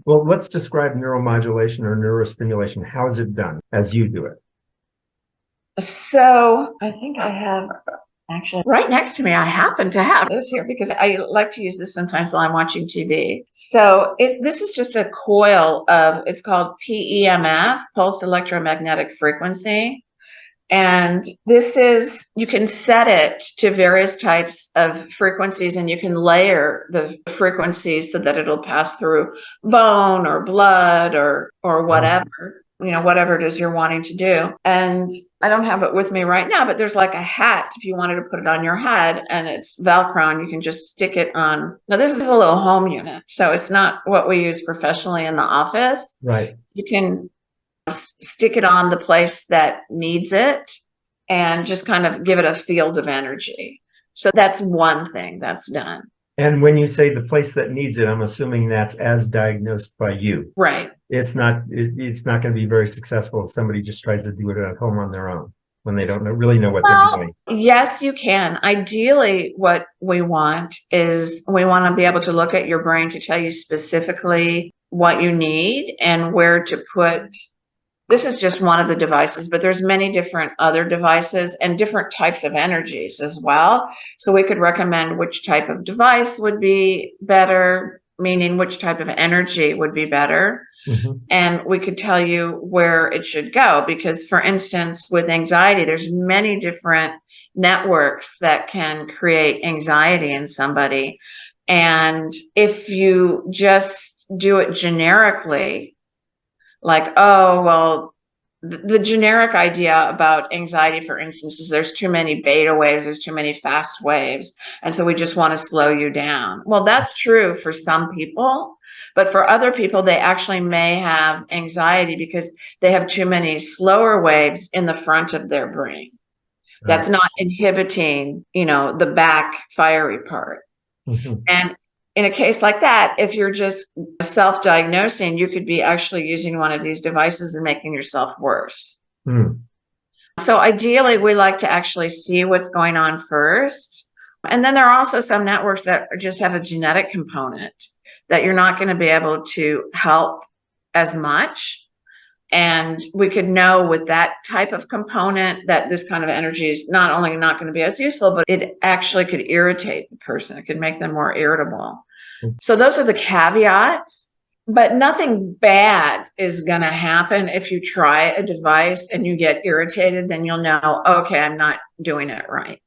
Well, let's describe neuromodulation or neurostimulation. How is it done as you do it? So I think I have actually right next to me, I happen to have this here because I like to use this sometimes while I'm watching TV. So this is just a coil of, it's called PEMF, pulsed electromagnetic frequency. And this is, you can set it to various types of frequencies and you can layer the frequencies so that it'll pass through bone or blood or whatever, whatever it is you're wanting to do. And I don't have it with me right now, but there's like a hat if you wanted to put it on your head, and it's Velcro and you can just stick it on. Now, this is a little home unit, so it's not what we use professionally in the office. Right. You can stick it on the place that needs it and just kind of give it a field of energy. So that's one thing that's done. And when you say the place that needs it, I'm assuming that's as diagnosed by you. Right. It's not going to be very successful if somebody just tries to do it at home on their own when they don't really know what they're doing. Yes, you can. Ideally, what we want is we want to be able to look at your brain to tell you specifically what you need and where to put. This is just one of the devices, but there's many different other devices and different types of energies as well. So we could recommend which type of device would be better, meaning which type of energy would be better. Mm-hmm. And we could tell you where it should go, because for instance, with anxiety, there's many different networks that can create anxiety in somebody. And if you just do it generically, like, oh, well, the generic idea about anxiety, for instance, is there's too many beta waves, there's too many fast waves, and so we just want to slow you down. Well, that's true for some people, but for other people, they actually may have anxiety because they have too many slower waves in the front of their brain. That's not inhibiting, the back fiery part. Mm-hmm. And in a case like that, if you're just self-diagnosing, you could be actually using one of these devices and making yourself worse. Mm. So ideally, we like to actually see what's going on first. And then there are also some networks that just have a genetic component that you're not going to be able to help as much. And we could know with that type of component that this kind of energy is not only not going to be as useful, but it actually could irritate the person. It could make them more irritable. So those are the caveats, but nothing bad is going to happen if you try a device and you get irritated. Then you'll know, okay, I'm not doing it right.